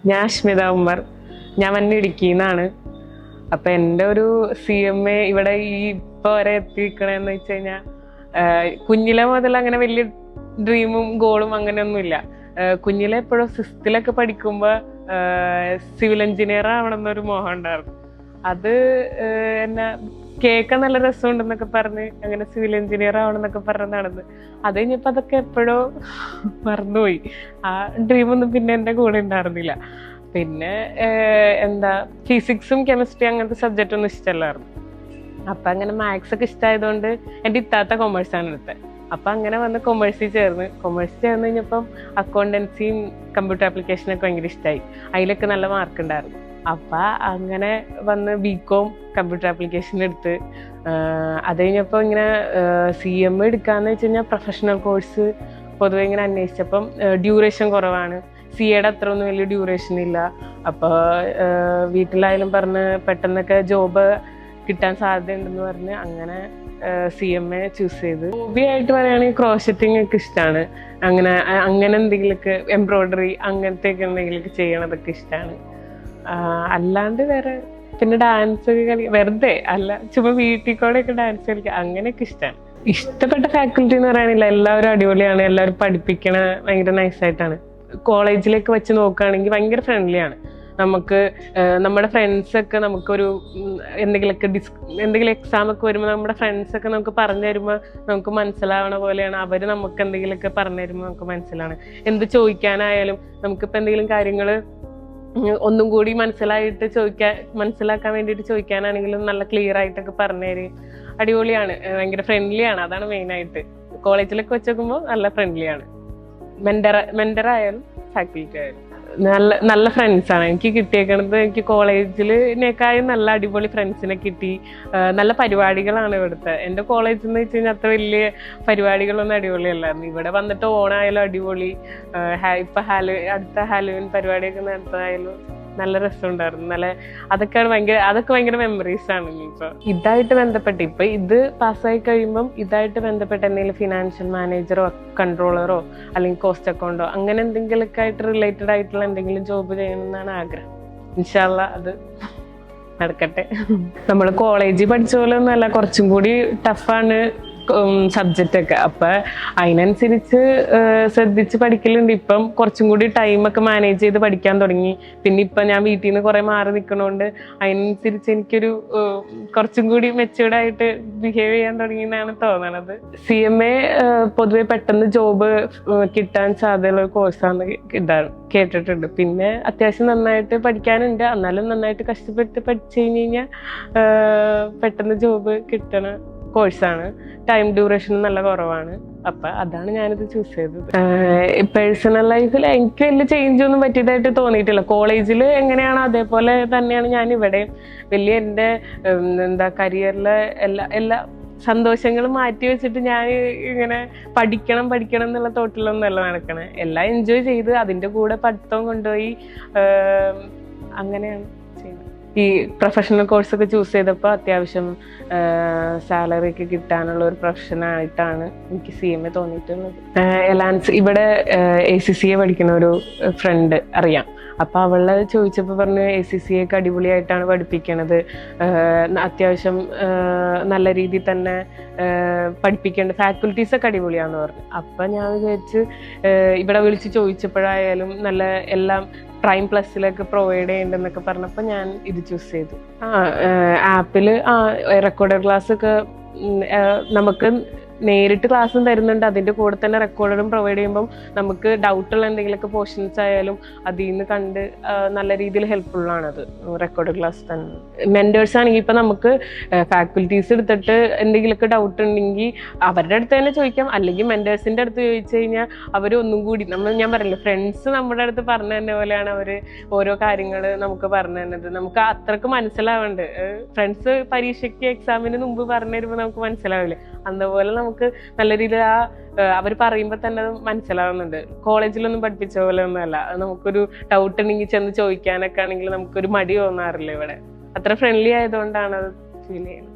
ഞാൻ അഷ്മിത ഉമ്മർ. ഞാൻ വന്ന് ഇടുക്കിന്നാണ്. അപ്പൊ എൻ്റെ ഒരു CMA ഇവിടെ ഈ ഇപ്പൊ വരെ എത്തിക്കണെന്ന് വെച്ച് കഴിഞ്ഞാൽ കുഞ്ഞിലെ മുതൽ അങ്ങനെ വലിയ ഡ്രീമും ഗോളും അങ്ങനെയൊന്നുമില്ല. കുഞ്ഞിലെ എപ്പോഴും 6th പഠിക്കുമ്പോ സിവിൽ എഞ്ചിനീയർ ആവണമെന്നൊരു മോഹം ഉണ്ടായിരുന്നു. അത് എന്നെ കേൾക്കാൻ നല്ല രസമുണ്ടെന്നൊക്കെ പറഞ്ഞ് അങ്ങനെ സിവിൽ എഞ്ചിനീയർ ആവണമെന്നൊക്കെ പറഞ്ഞ് നടന്ന് അത് കഴിഞ്ഞപ്പോ അതൊക്കെ എപ്പോഴോ മറന്നുപോയി. ആ ഡ്രീമൊന്നും പിന്നെ എൻ്റെ കൂടെ ഉണ്ടായിരുന്നില്ല. പിന്നെ ഫിസിക്സും കെമിസ്ട്രി അങ്ങനത്തെ സബ്ജക്റ്റ് ഒന്നും ഇഷ്ടമല്ലായിരുന്നു. അപ്പൊ അങ്ങനെ മാത്സ് ഒക്കെ ഇഷ്ടമായതുകൊണ്ട് എൻ്റെ ഇത്താത്ത കൊമേഴ്സാണ് എടുത്തത്. അപ്പൊ അങ്ങനെ വന്ന് കൊമേഴ്സിൽ ചേർന്ന് കഴിഞ്ഞപ്പം അക്കൗണ്ടൻസിയും കമ്പ്യൂട്ടർ ആപ്ലിക്കേഷനൊക്കെ ഭയങ്കര ഇഷ്ടമായി. അതിലൊക്കെ നല്ല മാർക്ക് ഉണ്ടായിരുന്നു. അപ്പൊ അങ്ങനെ വന്ന് BCom കമ്പ്യൂട്ടർ ആപ്ലിക്കേഷൻ എടുത്ത് അത് കഴിഞ്ഞപ്പോൾ ഇങ്ങനെ CMA എടുക്കാന്ന് വെച്ച് കഴിഞ്ഞാൽ പ്രൊഫഷണൽ കോഴ്സ് പൊതുവെ ഇങ്ങനെ അന്വേഷിച്ചപ്പം ഡ്യൂറേഷൻ കുറവാണ്. CAയുടെ അത്ര ഒന്നും വലിയ ഡ്യൂറേഷൻ ഇല്ല. അപ്പോൾ വീട്ടിലായാലും പറഞ്ഞ് പെട്ടെന്നൊക്കെ ജോബ് കിട്ടാൻ സാധ്യതയുണ്ടെന്ന് പറഞ്ഞ് അങ്ങനെ CMA ചൂസ് ചെയ്ത്. ഹോബിയായിട്ട് പറയുകയാണെങ്കിൽ ക്രോഷറ്റിംഗ് ഒക്കെ ഇഷ്ടമാണ്. അങ്ങനെ എന്തെങ്കിലുമൊക്കെ എംബ്രോയിഡറി അങ്ങനത്തെയൊക്കെ എന്തെങ്കിലുമൊക്കെ ചെയ്യണതൊക്കെ ഇഷ്ടമാണ്. അല്ലാണ്ട് വേറെ പിന്നെ ഡാൻസ് വെറുതെ അല്ല ചുമ്മാ വീട്ടിൽ കൂടെ ഒക്കെ ഡാൻസ് കളിക്കുക അങ്ങനെയൊക്കെ ഇഷ്ടമാണ്. ഇഷ്ടപ്പെട്ട ഫാക്കൽറ്റി എന്ന് പറയാനില്ല, എല്ലാവരും അടിപൊളിയാണ്. എല്ലാവരും പഠിപ്പിക്കണ ഭയങ്കര നൈസായിട്ടാണ്. കോളേജിലേക്ക് വെച്ച് നോക്കുകയാണെങ്കിൽ ഭയങ്കര ഫ്രണ്ട്ലിയാണ്. നമുക്ക് നമ്മുടെ ഫ്രണ്ട്സൊക്കെ നമുക്കൊരു എന്തെങ്കിലും എക്സാം ഒക്കെ വരുമ്പോൾ നമ്മുടെ ഫ്രണ്ട്സൊക്കെ നമുക്ക് പറഞ്ഞു തരുമ്പോൾ നമുക്ക് മനസ്സിലാവണ പോലെയാണ്. അവർ നമുക്ക് എന്തെങ്കിലുമൊക്കെ പറഞ്ഞു തരുമ്പോൾ നമുക്ക് മനസ്സിലാണ്. എന്ത് ചോദിക്കാനായാലും നമുക്കിപ്പോൾ എന്തെങ്കിലും കാര്യങ്ങൾ ഒന്നും കൂടി മനസ്സിലാക്കാൻ വേണ്ടിയിട്ട് ചോദിക്കാനാണെങ്കിലും നല്ല ക്ലിയർ ആയിട്ടൊക്കെ പറഞ്ഞു തരും. അടിപൊളിയാണ്, ഭയങ്കര ഫ്രണ്ട്ലിയാണ്. അതാണ് മെയിനായിട്ട്. കോളേജിലൊക്കെ വെച്ച് നോക്കുമ്പോൾ നല്ല ഫ്രണ്ട്ലിയാണ്. മെന്റർ ആയാലും ഫാക്കൽറ്റി ആയാലും നല്ല ഫ്രണ്ട്സാണ് എനിക്ക് കിട്ടിയേക്കണത്. എനിക്ക് കോളേജിനേക്കാളും നല്ല അടിപൊളി ഫ്രണ്ട്സിനെ കിട്ടി. നല്ല പരിപാടികളാണ് ഇവിടുത്തെ. എൻ്റെ കോളേജ് എന്ന് വെച്ച് കഴിഞ്ഞാൽ അത്ര വലിയ പരിപാടികളൊന്നും അടിപൊളിയല്ലായിരുന്നു. ഇവിടെ വന്നിട്ട് ഓണായാലും അടിപൊളി, ഇപ്പൊ അടുത്ത ഹാലോവിൻ പരിപാടിയൊക്കെ നടത്തായാലും നല്ല രസമുണ്ടായിരുന്നു. അതൊക്കെ ഭയങ്കര മെമ്മറീസ് ആണ്. ഇപ്പൊ ഇതായിട്ട് ബന്ധപ്പെട്ട് ഇത് പാസ്സായി കഴിയുമ്പം ഇതായിട്ട് ബന്ധപ്പെട്ട് എന്തെങ്കിലും ഫിനാൻഷ്യൽ മാനേജറോ കൺട്രോളറോ അല്ലെങ്കിൽ കോസ്റ്റ് അക്കൗണ്ടോ അങ്ങനെ എന്തെങ്കിലുമൊക്കെ ആയിട്ട് റിലേറ്റഡ് ആയിട്ടുള്ള എന്തെങ്കിലും ജോബ് ചെയ്യണമെന്നാണ് ആഗ്രഹം. ഇൻഷാ അല്ലാ അത് നടക്കട്ടെ. നമ്മൾ കോളേജിൽ പഠിച്ച പോലെ ഒന്നുമല്ല, കുറച്ചും കൂടി ടഫാണ് സബ്ജക്റ്റ് ഒക്കെ. അപ്പൊ അതിനനുസരിച്ച് ശ്രദ്ധിച്ച് പഠിക്കലുണ്ട്. ഇപ്പം കുറച്ചും കൂടി ടൈമൊക്കെ മാനേജ് ചെയ്ത് പഠിക്കാൻ തുടങ്ങി. പിന്നെ ഇപ്പൊ ഞാൻ വീട്ടിൽ നിന്ന് കുറെ മാറി നിൽക്കണോണ്ട് അതിനനുസരിച്ച് എനിക്കൊരു കുറച്ചും കൂടി മെച്യൂർഡായിട്ട് ബിഹേവ് ചെയ്യാൻ തുടങ്ങി എന്നാണ് തോന്നണത്. CMA പൊതുവെ പെട്ടെന്ന് ജോബ് കിട്ടാൻ സാധ്യതയുള്ള കോഴ്സാണ് കേട്ടിട്ടുണ്ട്. പിന്നെ അത്യാവശ്യം നന്നായിട്ട് പഠിക്കാനുണ്ട്. എന്നാലും നന്നായിട്ട് കഷ്ടപ്പെട്ട് പഠിച്ചു കഴിഞ്ഞാൽ പെട്ടെന്ന് ജോബ് കിട്ടണ കോഴ്സാണ്. ടൈം ഡ്യൂറേഷൻ നല്ല കുറവാണ്. അപ്പൊ അതാണ് ഞാനിത് ചൂസ് ചെയ്തത്. പേഴ്സണൽ ലൈഫിൽ എനിക്ക് വലിയ ചേഞ്ച് ഒന്നും പറ്റിയതായിട്ട് തോന്നിയിട്ടില്ല. കോളേജിൽ എങ്ങനെയാണ് അതേപോലെ തന്നെയാണ് ഞാൻ ഇവിടെ. വലിയ എൻ്റെ കരിയറിലെ എല്ലാ സന്തോഷങ്ങളും മാറ്റി വെച്ചിട്ട് ഞാൻ ഇങ്ങനെ പഠിക്കണം എന്നുള്ള തോട്ടിലൊന്നുമല്ല നടക്കണേ. എല്ലാം എൻജോയ് ചെയ്ത് അതിൻ്റെ കൂടെ പഠിത്തം കൊണ്ടുപോയി അങ്ങനെയാണ് ചെയ്യുന്നത്. ഈ പ്രൊഫഷണൽ കോഴ്സൊക്കെ ചൂസ് ചെയ്തപ്പോൾ അത്യാവശ്യം സാലറി ഒക്കെ കിട്ടാനുള്ള ഒരു പ്രൊഫഷനായിട്ടാണ് എനിക്ക് CMA തോന്നിയിട്ടുള്ളത്. എലാൻസ് ഇവിടെ ACCA പഠിക്കുന്ന ഒരു ഫ്രണ്ട് അറിയാം. അപ്പൊ അവളെ ചോദിച്ചപ്പോൾ പറഞ്ഞു ACCA ഒക്കെ അടിപൊളിയായിട്ടാണ് പഠിപ്പിക്കണത്, അത്യാവശ്യം നല്ല രീതിയിൽ തന്നെ പഠിപ്പിക്കേണ്ട ഫാക്കൽറ്റീസ് ഒക്കെ അടിപൊളിയാന്ന് പറഞ്ഞു. അപ്പൊ ഞാൻ വിചാരിച്ച് ഇവിടെ വിളിച്ച് ചോദിച്ചപ്പോഴായാലും നല്ല എല്ലാം Prime+ലേക്ക് പ്രൊവൈഡ് ചെയ്യണ്ടെന്നൊക്കെ പറഞ്ഞപ്പോൾ ഞാൻ ഇത് ചൂസ് ചെയ്തു. ആപ്പിൽ റെക്കോർഡഡ് ക്ലാസ് ഒക്കെ നമുക്ക് നേരിട്ട് ക്ലാസ്സും തരുന്നുണ്ട്. അതിൻ്റെ കൂടെ തന്നെ റെക്കോർഡറും പ്രൊവൈഡ് ചെയ്യുമ്പം നമുക്ക് ഡൗട്ടുള്ള എന്തെങ്കിലുമൊക്കെ പോർഷൻസ് ആയാലും അതിൽ നിന്ന് കണ്ട് നല്ല രീതിയിൽ ഹെൽപ്ഫുള്ളാണത് റെക്കോർഡ് ക്ലാസ് തന്നെ. മെൻറ്റേഴ്സ് ആണെങ്കിൽ ഇപ്പം നമുക്ക് ഫാക്കൽറ്റീസ് എടുത്തിട്ട് എന്തെങ്കിലുമൊക്കെ ഡൗട്ട് ഉണ്ടെങ്കിൽ അവരുടെ അടുത്ത് തന്നെ ചോദിക്കാം. അല്ലെങ്കിൽ മെൻറ്റേഴ്സിൻ്റെ അടുത്ത് ചോദിച്ചു കഴിഞ്ഞാൽ അവർ ഒന്നും കൂടി ഞാൻ പറയില്ല, ഫ്രണ്ട്സ് നമ്മുടെ അടുത്ത് പറഞ്ഞു തന്നെ പോലെയാണ് അവർ ഓരോ കാര്യങ്ങൾ നമുക്ക് പറഞ്ഞു തന്നത്. നമുക്ക് അത്രക്ക് മനസ്സിലാവുന്നുണ്ട്. ഫ്രണ്ട്സ് പരീക്ഷയ്ക്ക് എക്സാമിന് മുമ്പ് പറഞ്ഞു തരുമ്പോൾ നമുക്ക് മനസ്സിലാവില്ലേ, അതുപോലെ നമുക്ക് നല്ല രീതിയിൽ അവർ പറയുമ്പോൾ തന്നെ അത് മനസ്സിലാവുന്നുണ്ട്. കോളേജിലൊന്നും പഠിപ്പിച്ച പോലെ ഒന്നുമല്ല. നമുക്കൊരു ഡൗട്ട് ഉണ്ടെങ്കിൽ ചെന്ന് ചോദിക്കാനൊക്കെ ആണെങ്കിൽ നമുക്കൊരു മടി തോന്നാറില്ല. ഇവിടെ അത്ര ഫ്രണ്ട്ലി ആയതുകൊണ്ടാണ് അത് ഫീൽ ചെയ്യുന്നത്.